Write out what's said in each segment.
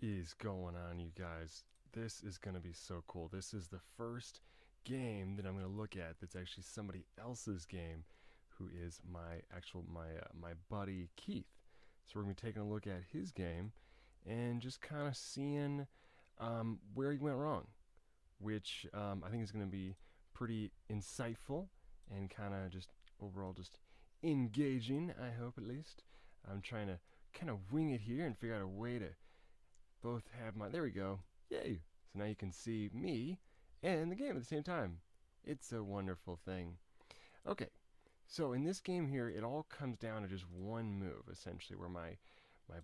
is going on, you guys? This is going to be so cool. This is the first game that I'm going to look at that's actually somebody else's game, who is my buddy Keith. So we're going to be taking a look at his game and just kind of seeing where he went wrong, which I think is going to be pretty insightful and kind of just overall just engaging, I hope, at least. I'm trying to kind of wing it here and figure out a way to both have there we go. Yay! So now you can see me and the game at the same time. It's a wonderful thing. Okay, so in this game here, it all comes down to just one move, essentially, where my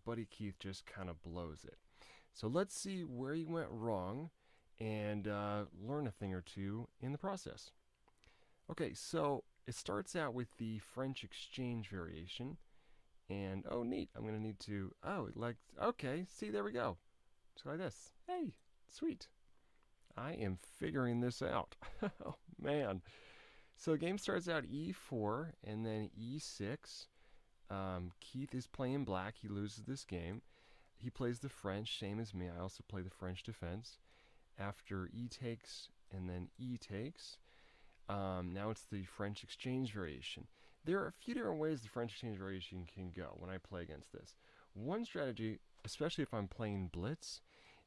buddy Keith just kind of blows it. So let's see where he went wrong and learn a thing or two in the process. Okay, so it starts out with the French exchange variation. And oh, neat, I'm going to need to, okay, see, there we go. Just like this. Hey, sweet. I am figuring this out. Oh, man. So the game starts out e4 and then e6. Keith is playing black. He loses this game. He plays the French, same as me. I also play the French defense. After e takes and then e takes, now it's the French exchange variation. There are a few different ways the French exchange variation can go when I play against this. One strategy, especially if I'm playing blitz,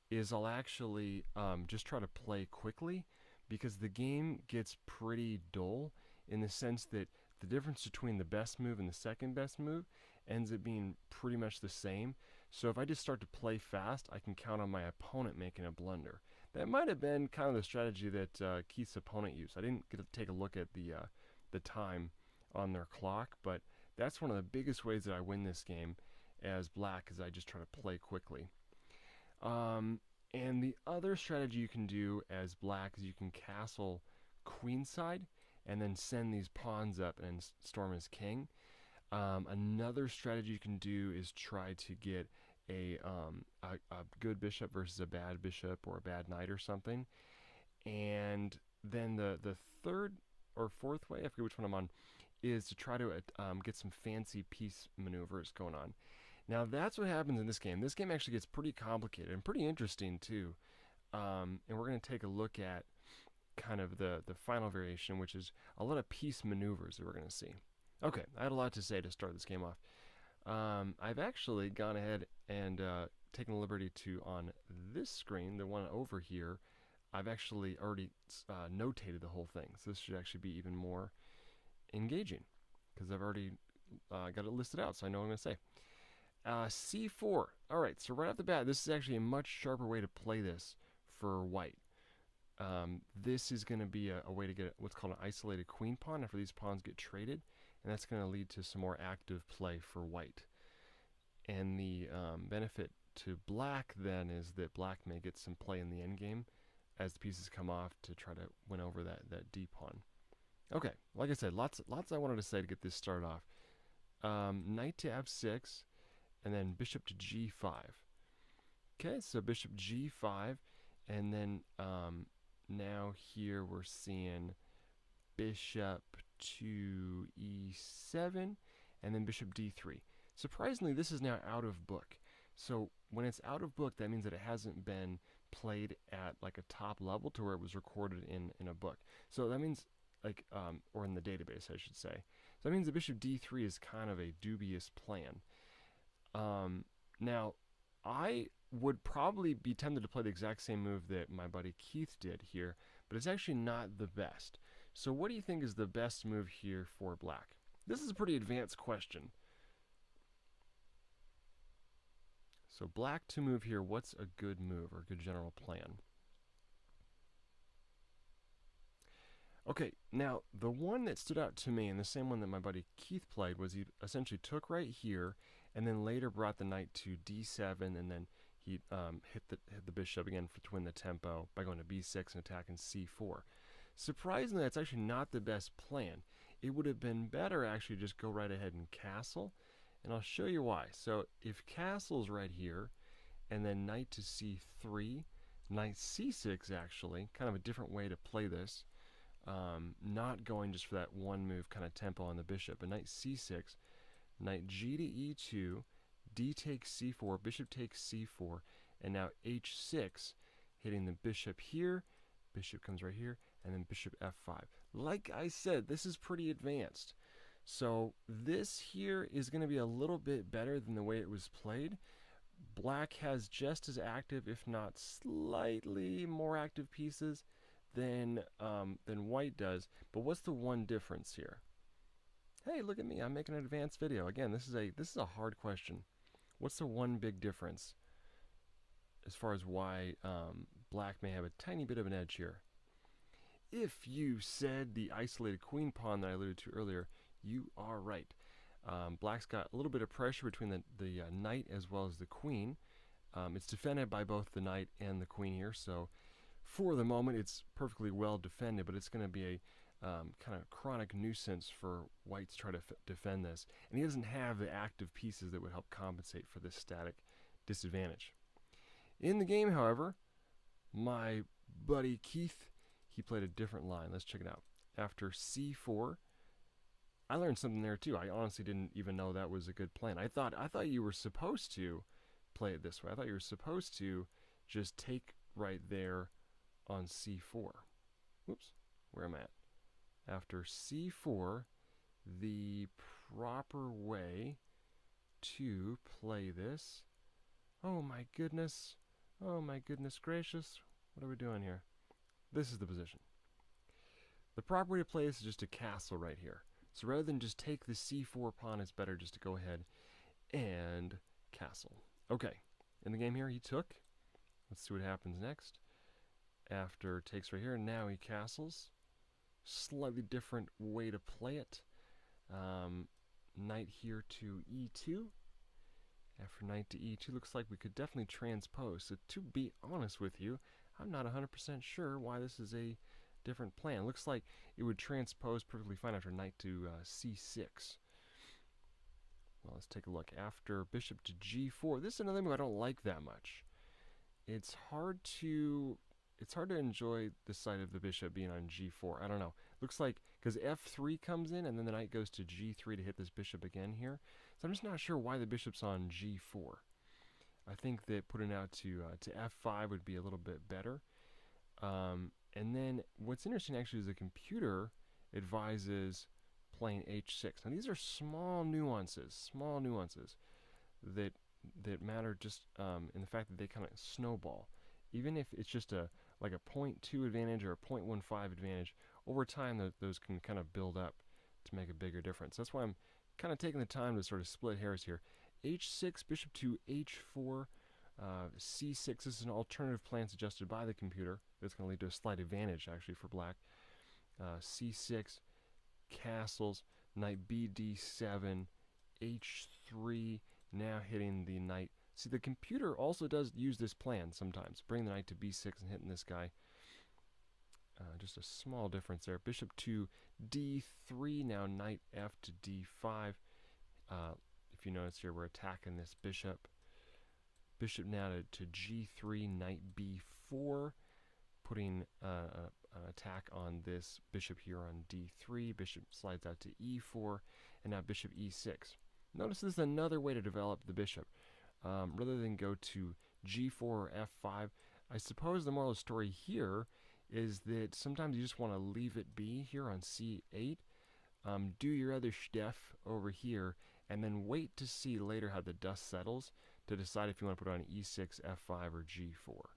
is I'll actually just try to play quickly, because the game gets pretty dull in the sense that the difference between the best move and the second best move ends up being pretty much the same. So if I just start to play fast, I can count on my opponent making a blunder. That might have been kind of the strategy that Keith's opponent used. I didn't get to take a look at the time on their clock, but that's one of the biggest ways that I win this game as black, is I just try to play quickly. And the other strategy you can do as black is you can castle queenside and then send these pawns up and storm as king. Another strategy you can do is try to get a good bishop versus a bad bishop or a bad knight or something. And then the third or fourth way, I forget which one I'm on, is to try to get some fancy piece maneuvers going on. Now that's what happens in this game. This game actually gets pretty complicated and pretty interesting too. And we're going to take a look at kind of the final variation, which is a lot of piece maneuvers that we're going to see. Okay, I had a lot to say to start this game off. I've actually gone ahead and taken the liberty to, on this screen, the one over here, I've actually already notated the whole thing. So this should actually be even more engaging, because I've already got it listed out, so I know what I'm going to say. C4. Alright, so right off the bat, this is actually a much sharper way to play this for white. This is going to be a way to get what's called an isolated queen pawn after these pawns get traded, and that's going to lead to some more active play for white. And the benefit to black then is that black may get some play in the endgame as the pieces come off to try to win over that d pawn. Okay, like I said, lots I wanted to say to get this started off. Knight to f6, and then bishop to g5. Okay, so bishop g5, and then now here we're seeing bishop to e7, and then bishop d3. Surprisingly, this is now out of book. So when it's out of book, that means that it hasn't been played at like a top level to where it was recorded in a book. So that means or in the database, I should say. So that means the bishop d3 is kind of a dubious plan. Now, I would probably be tempted to play the exact same move that my buddy Keith did here, but it's actually not the best. So what do you think is the best move here for black? This is a pretty advanced question. So black to move here, what's a good move or a good general plan? Okay, now the one that stood out to me, and the same one that my buddy Keith played, was he essentially took right here and then later brought the knight to d7, and then he hit the bishop again to win the tempo by going to b6 and attacking c4. Surprisingly, that's actually not the best plan. It would have been better actually just go right ahead and castle, and I'll show you why. So if castle's right here, and then knight to c3, knight c6 actually, kind of a different way to play this. Not going just for that one move kind of tempo on the bishop, but knight c6, knight g to e2, d takes c4, bishop takes c4, and now h6, hitting the bishop here, bishop comes right here, and then bishop f5. Like I said, this is pretty advanced. So this here is going to be a little bit better than the way it was played. Black has just as active, if not slightly more active pieces than white does. But what's the one difference here? Hey, look at me! I'm making an advanced video. Again, this is a hard question. What's the one big difference as far as why black may have a tiny bit of an edge here? If you said the isolated queen pawn that I alluded to earlier, you are right. Black's got a little bit of pressure between the knight as well as the queen. It's defended by both the knight and the queen here, so for the moment it's perfectly well defended, but it's going to be a kind of chronic nuisance for white to try to defend this. And he doesn't have the active pieces that would help compensate for this static disadvantage. In the game, however, my buddy Keith, he played a different line. Let's check it out. After c4, I learned something there too. I honestly didn't even know that was a good plan. I thought you were supposed to play it this way. I thought you were supposed to just take right there on c4. Whoops, where am I at? After c4, the proper way to play this. Oh my goodness gracious, what are we doing here? This is the position. The proper way to play this is just to castle right here. So rather than just take the c4 pawn, it's better just to go ahead and castle. Okay, in the game here he took. Let's see what happens next. After takes right here, now he castles. Slightly different way to play it. Knight here to e2. After knight to e2, looks like we could definitely transpose. So to be honest with you, I'm not 100% sure why this is a different plan. Looks like it would transpose perfectly fine after knight to c6. Well, let's take a look. After bishop to g4, this is another move I don't like that much. It's hard to enjoy the sight of the bishop being on g4. I don't know. Looks like because f3 comes in and then the knight goes to g3 to hit this bishop again here. So I'm just not sure why the bishop's on g4. I think that putting out to f5 would be a little bit better. And then what's interesting actually is the computer advises playing h6. Now these are small nuances that matter just in the fact that they kind of snowball. Even if it's just like a 0.2 advantage or a 0.15 advantage, over time those can kind of build up to make a bigger difference. That's why I'm kind of taking the time to sort of split hairs here. h6, bishop to h4, c6. This is an alternative plan suggested by the computer that's going to lead to a slight advantage actually for black. c6, castles, knight bd7, h3, now hitting the knight. See, the computer also does use this plan sometimes. Bring the knight to b6 and hitting this guy. Just a small difference there. Bishop to d3, now knight f to d5. If you notice here, we're attacking this bishop. Bishop now to g3, knight b4, putting an attack on this bishop here on d3. Bishop slides out to e4, and now bishop e6. Notice this is another way to develop the bishop. Rather than go to g4 or f5, I suppose the moral of the story here is that sometimes you just want to leave it be here on c8. Do your other stuff over here, and then wait to see later how the dust settles to decide if you want to put on e6, f5, or g4.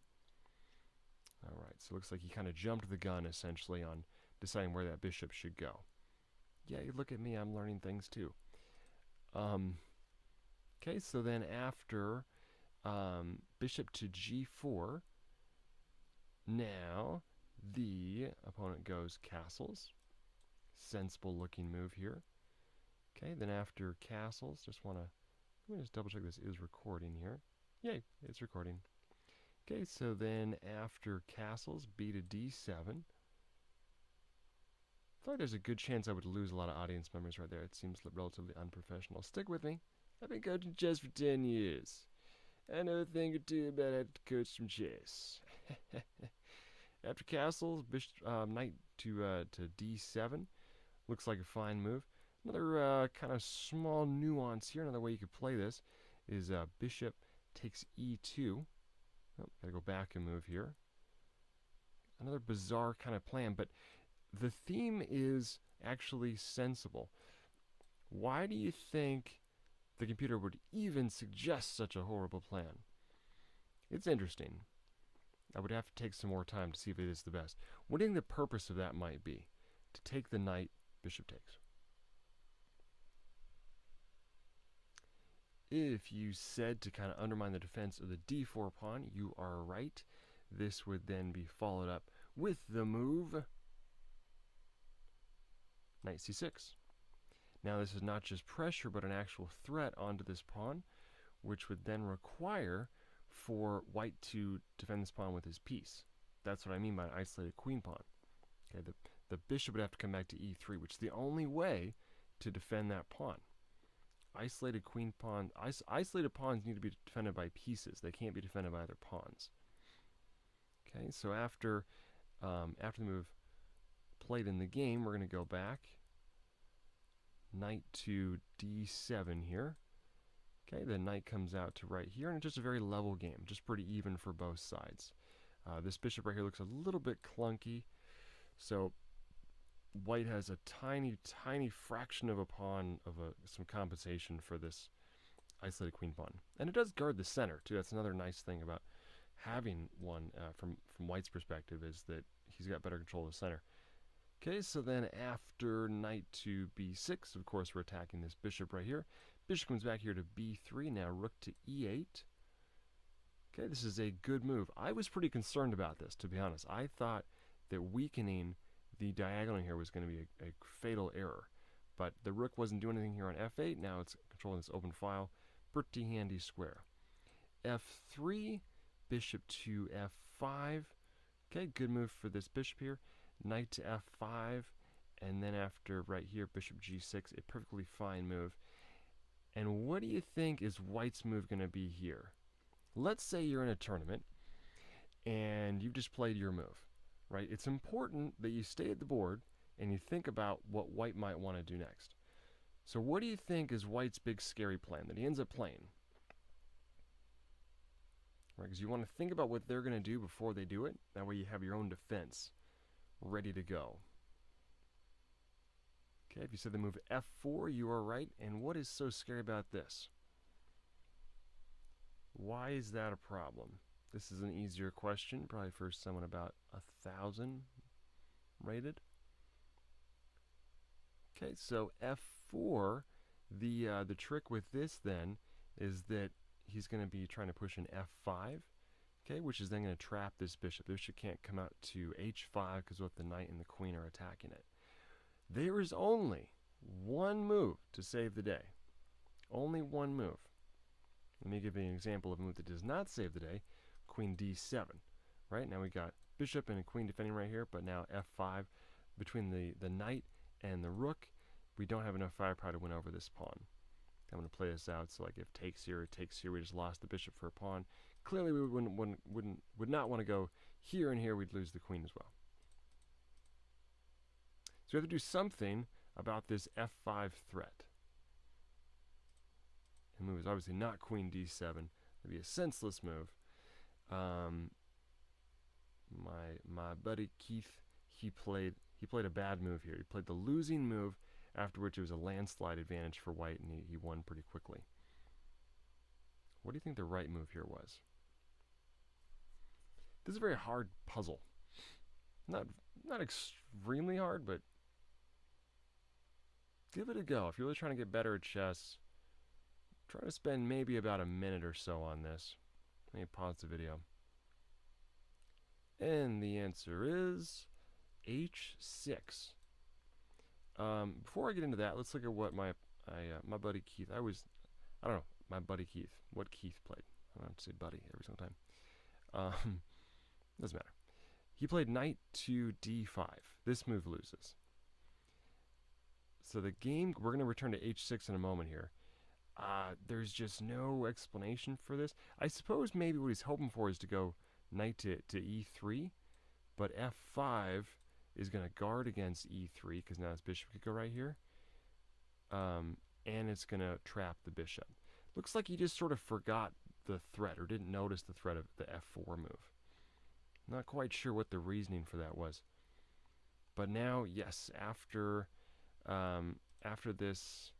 Alright, so it looks like he kind of jumped the gun essentially on deciding where that bishop should go. Yeah, you look at me, I'm learning things too. Okay, so then after bishop to g4, now the opponent goes castles. Sensible looking move here. Okay, then after castles, let me just double check this is recording here. Yay, it's recording. Okay, so then after castles, b to d7. I feel like there's a good chance I would lose a lot of audience members right there. It seems relatively unprofessional. Stick with me. I've been coaching chess for 10 years. I know a thing or two about how to coach some chess. After castles, bishop, knight to d7. Looks like a fine move. Another kind of small nuance here, another way you could play this, is bishop takes e2. Oh, gotta go back and move here. Another bizarre kind of plan, but the theme is actually sensible. Why do you think the computer would even suggest such a horrible plan? It's interesting. I would have to take some more time to see if it is the best. What do you think the purpose of that might be? To take the knight, bishop takes. If you said to kind of undermine the defense of the d4 pawn, you are right. This would then be followed up with the move knight c6. Now this is not just pressure, but an actual threat onto this pawn, which would then require for white to defend this pawn with his piece. That's what I mean by an isolated queen pawn. Okay, the bishop would have to come back to e3, which is the only way to defend that pawn. Isolated queen pawn, isolated pawns need to be defended by pieces. They can't be defended by other pawns. Okay, so after the move played in the game, we're going to go back. Knight to d7 here. Okay, the knight comes out to right here, and it's just a very level game, just pretty even for both sides. This bishop right here looks a little bit clunky, so white has a tiny, tiny fraction of a pawn of some compensation for this isolated queen pawn. And it does guard the center, too. That's another nice thing about having one from white's perspective, is that he's got better control of the center. Okay, so then after knight to b6, of course, we're attacking this bishop right here. Bishop comes back here to b3, now rook to e8. Okay, this is a good move. I was pretty concerned about this, to be honest. I thought that weakening the diagonal here was going to be a fatal error. But the rook wasn't doing anything here on f8. Now it's controlling this open file. Pretty handy square. f3, bishop to f5. Okay, good move for this bishop here. Knight to f5. And then after right here, bishop g6, a perfectly fine move. And what do you think is white's move going to be here? Let's say you're in a tournament and you've just played your move, right? It's important that you stay at the board and you think about what white might want to do next. So what do you think is white's big scary plan that he ends up playing? Right, because you want to think about what they're going to do before they do it. That way you have your own defense ready to go. Okay, if you said the move f4, you are right. And what is so scary about this? Why is that a problem? This is an easier question, probably for someone about 1,000 rated. Okay, so f4, the trick with this then is that he's going to be trying to push an f5, okay, which is then going to trap this bishop. The bishop can't come out to h5 because both the knight and the queen are attacking it. There is only one move to save the day. Only one move. Let me give you an example of a move that does not save the day. Queen d7. Right, now we got bishop and a queen defending right here, but now f5 between the knight and the rook. We don't have enough firepower to win over this pawn. I'm going to play this out. So like if takes here, we just lost the bishop for a pawn. Clearly we would not want to go here and here. We'd lose the queen as well. So we have to do something about this f5 threat. The move is obviously not queen d7. It'd be a senseless move. My buddy Keith, he played a bad move here. He played the losing move, after which it was a landslide advantage for white, and he won pretty quickly. What do you think the right move here was? This is a very hard puzzle. Not extremely hard, but give it a go. If you're really trying to get better at chess, try to spend maybe about a minute or so on this. Let me pause the video. And the answer is h6. Before I get into that, let's look at what my buddy Keith, my buddy Keith, what Keith played. I don't have to say buddy every single time. Doesn't matter. He played knight to d5. This move loses. So the game, we're going to return to h6 in a moment here. There's just no explanation for this. I suppose maybe what he's hoping for is to go knight to e3, but f5 is going to guard against e3 because now his bishop could go right here, and it's going to trap the bishop. Looks like he just sort of forgot the threat, or didn't notice the threat of the f4 move. Not quite sure what the reasoning for that was. But now, yes, after this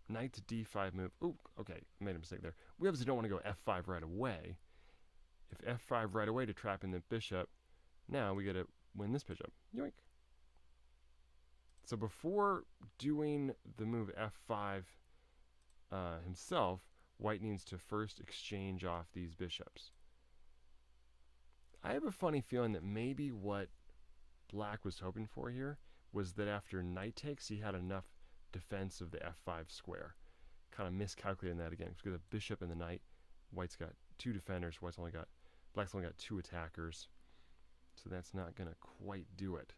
knight to d5 move. Ooh, okay, made a mistake there. We obviously don't want to go f5 right away. If f5 right away to trap in the bishop, now we got to win this bishop. Yoink. So before doing the move f5 himself, white needs to first exchange off these bishops. I have a funny feeling that maybe what black was hoping for here was that after knight takes, he had enough defense of the f5 square. Kind of miscalculating that again. Because the bishop and the knight, white's got 2 defenders, black's only got 2 attackers. So that's not going to quite do it.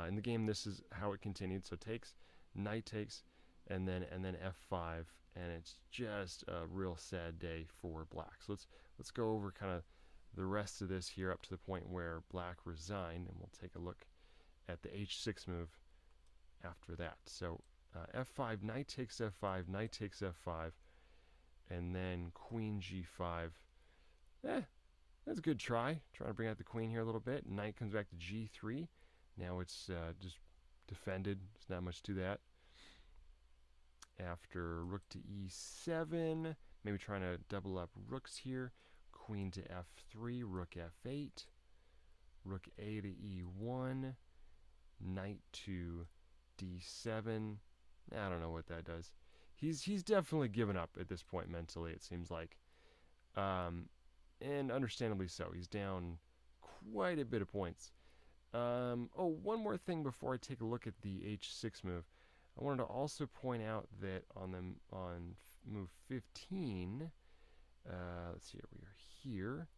In the game, this is how it continued. So takes, knight takes, and then f5, and it's just a real sad day for black. So let's go over kind of the rest of this here up to the point where black resigned, and we'll take a look at the h6 move after that. So f5, knight takes f5, knight takes f5, and then queen g5. That's a good try. Trying to bring out the queen here a little bit. Knight comes back to g3. Now it's just defended. There's not much to that. After rook to e7, maybe trying to double up rooks here. Queen to f3, rook f8, rook a to e1, knight to d7. I don't know what that does. He's definitely given up at this point mentally, it seems like. And understandably so. He's down quite a bit of points. Oh, one more thing before I take a look at the h6 move. I wanted to also point out that on move 15, let's see, we are here.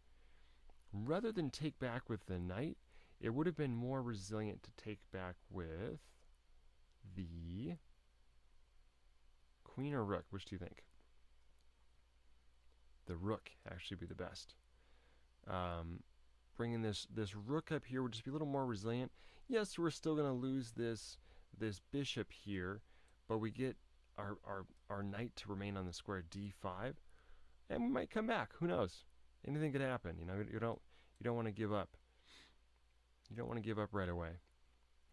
Rather than take back with the knight, it would have been more resilient to take back with the queen or rook. Which do you think? The rook actually be the best. Bringing this rook up here would just be a little more resilient. Yes, we're still going to lose this bishop here, but we get our knight to remain on the square d5, and we might come back. Who knows? Anything could happen. You know, you don't want to give up. You don't want to give up right away,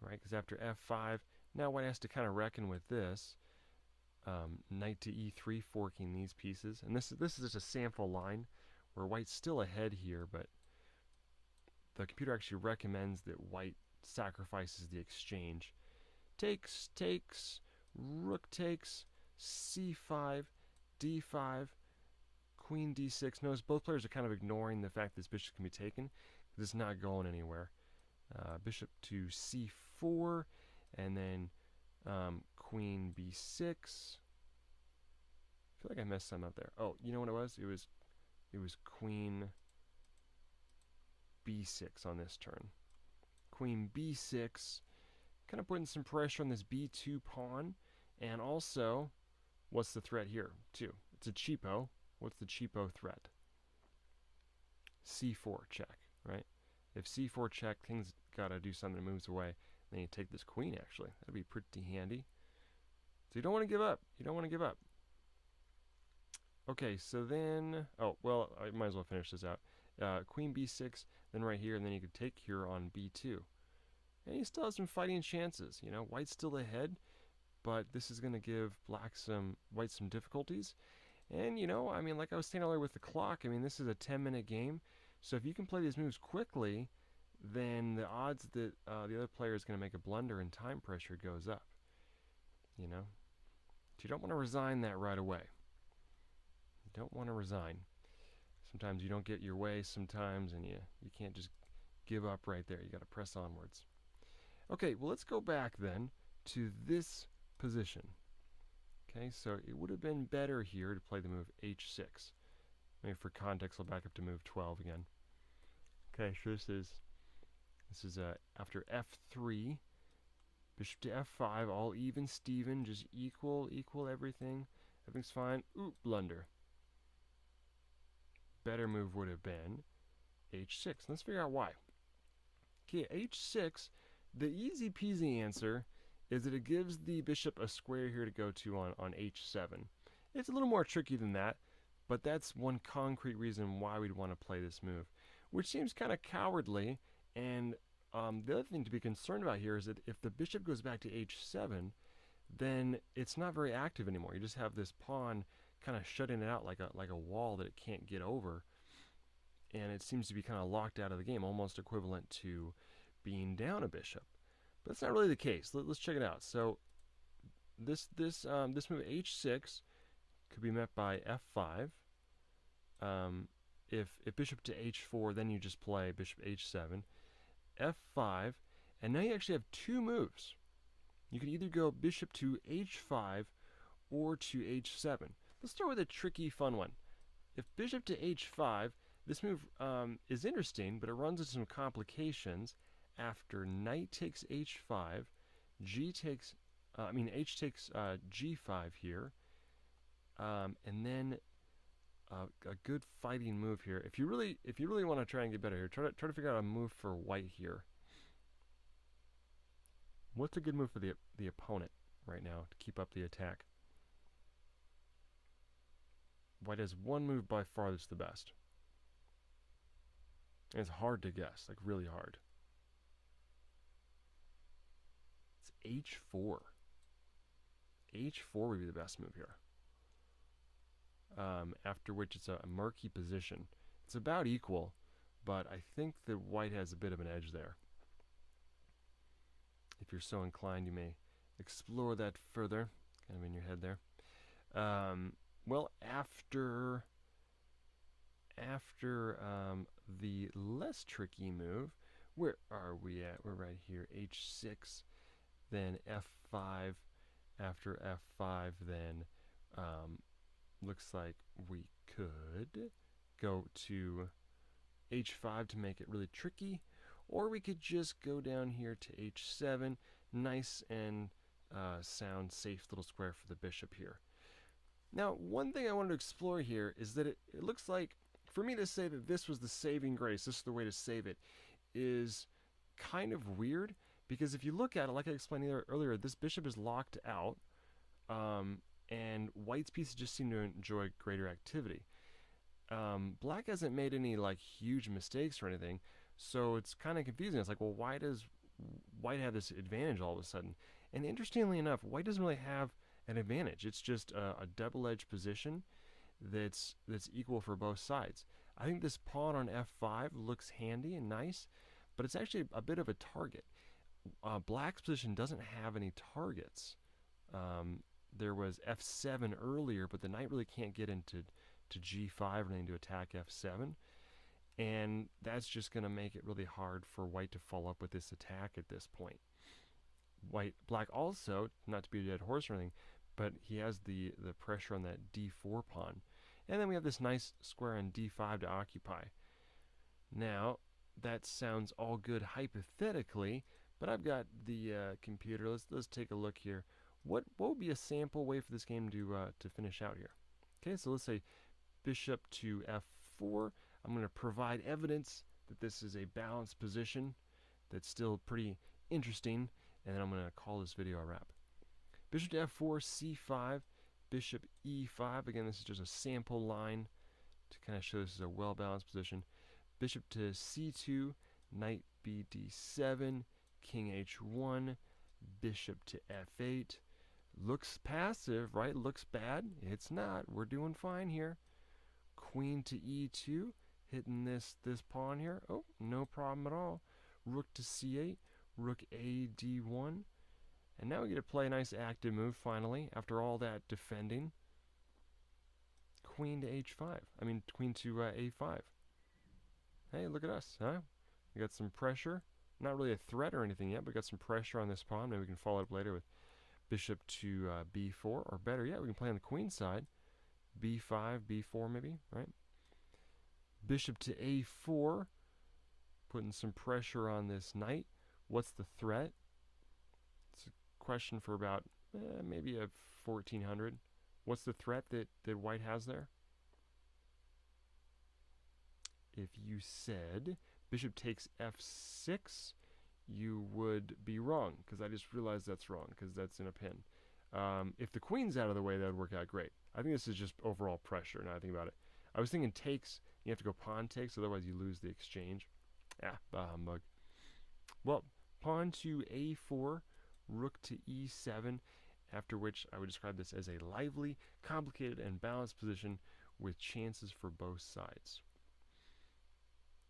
right? Because after f5, now white has to kind of reckon with this. Knight to e3, forking these pieces, and this is just a sample line where white's still ahead here, but the computer actually recommends that white sacrifices the exchange. Takes, rook takes, c5, d5, queen d6. Notice both players are kind of ignoring the fact this bishop can be taken because it's not going anywhere. Bishop to c4, and then queen b6. I feel like I messed something up there. Oh, you know what it was? It was queen b6 on this turn. Queen b6, kind of putting some pressure on this b2 pawn. And also, what's the threat here? 2. It's a cheapo. What's the cheapo threat? c4 check, right? If c4 check, king's got to do something that moves away. Then you take this queen, actually. That'd be pretty handy. So you don't want to give up. You don't want to give up. Okay, so then... Oh, well, I might as well finish this out. Queen b6, then right here, and then you could take here on b2. And you still have some fighting chances. You know, white's still ahead, but this is going to give white some difficulties. And, you know, I mean, like I was saying earlier with the clock, I mean, this is a 10-minute game. So if you can play these moves quickly, then the odds that the other player is going to make a blunder and time pressure goes up. You know? So you don't want to resign that right away. You don't want to resign. Sometimes you don't get your way sometimes, and you can't just give up right there. You got to press onwards. Okay, well, let's go back then to this position. Okay, so it would have been better here to play the move h6. Maybe for context, I'll back up to move 12 again. Okay, so this is after f3, bishop to f5, all even, Steven, just equal everything. Everything's fine. Ooh, blunder. Better move would have been h6. Let's figure out why. Okay, h6, the easy peasy answer is that it gives the bishop a square here to go to on h7. It's a little more tricky than that, but that's one concrete reason why we'd want to play this move, which seems kind of cowardly. And the other thing to be concerned about here is that if the bishop goes back to h7, then it's not very active anymore. You just have this pawn kind of shutting it out like a wall that it can't get over, and it seems to be kind of locked out of the game, almost equivalent to being down a bishop. But that's not really the case. Let's check it out. So this move h6 could be met by f5. If bishop to h4, then you just play bishop h7, f5, and now you actually have two moves. You can either go bishop to h5 or to h7. Let's start with a tricky, fun one. If bishop to h5, this move is interesting, but it runs into some complications. After knight takes h5, h takes g5 here, and then a good fighting move here. If you really want to try and get better here, try to figure out a move for white here. What's a good move for the opponent right now to keep up the attack? White has one move by far that's the best. And it's hard to guess, like really hard. It's h4. h4 would be the best move here. After which it's a murky position. It's about equal, but I think that white has a bit of an edge there. If you're so inclined, you may explore that further, kind of in your head there. Well, after the less tricky move, where are we at? We're right here, h6, then f5. After f5, then looks like we could go to h5 to make it really tricky, or we could just go down here to h7, nice and sound, safe little square for the bishop here. Now, one thing I wanted to explore here is that it looks like, for me to say that this was the saving grace, this is the way to save it, is kind of weird, because if you look at it, like I explained earlier, this bishop is locked out, and white's pieces just seem to enjoy greater activity. Black hasn't made any like huge mistakes or anything, so it's kind of confusing. It's like, well, why does white have this advantage all of a sudden? And interestingly enough, white doesn't really have an advantage. It's just a double-edged position that's equal for both sides. I think this pawn on f5 looks handy and nice, but it's actually a bit of a target. Black's position doesn't have any targets. There was f7 earlier, but the knight really can't get into g5 or anything to attack f7, and that's just going to make it really hard for white to follow up with this attack at this point. Black also, not to be a dead horse or anything, but he has the pressure on that d4 pawn, and then we have this nice square on d5 to occupy. Now that sounds all good hypothetically, but I've got the computer. Let's take a look here. What would be a sample way for this game to finish out here? Okay, so let's say bishop to f4. I'm going to provide evidence that this is a balanced position that's still pretty interesting, and then I'm going to call this video a wrap. Bishop to f4, c5, bishop e5. Again, this is just a sample line to kind of show this is a well-balanced position. Bishop to c2, knight b d7, king h1, bishop to f8. Looks passive, right? Looks bad. It's not. We're doing fine here. Queen to e2, hitting this pawn here. Oh, no problem at all. Rook to c8, rook a d1. And now we get to play a nice active move finally, after all that defending. Queen to h5. I mean, queen to a5. Hey, look at us, huh? We got some pressure. Not really a threat or anything yet, but we got some pressure on this pawn. Maybe we can follow it up later with bishop to b4, or better yet, we can play on the queen side. b5, b4 maybe, right? Bishop to a4, putting some pressure on this knight. What's the threat? It's a question for about maybe a 1400. What's the threat that white has there? If you said bishop takes f6, you would be wrong, because I just realized that's wrong, because that's in a pin. If the queen's out of the way, that would work out great. I think this is just overall pressure. Now I think about it. I was thinking takes. You have to go pawn takes, otherwise you lose the exchange. Ah, bah humbug. Well, pawn to a4, rook to e7, after which I would describe this as a lively, complicated, and balanced position with chances for both sides.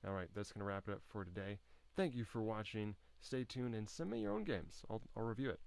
Alright, that's going to wrap it up for today. Thank you for watching. Stay tuned and send me your own games. I'll review it.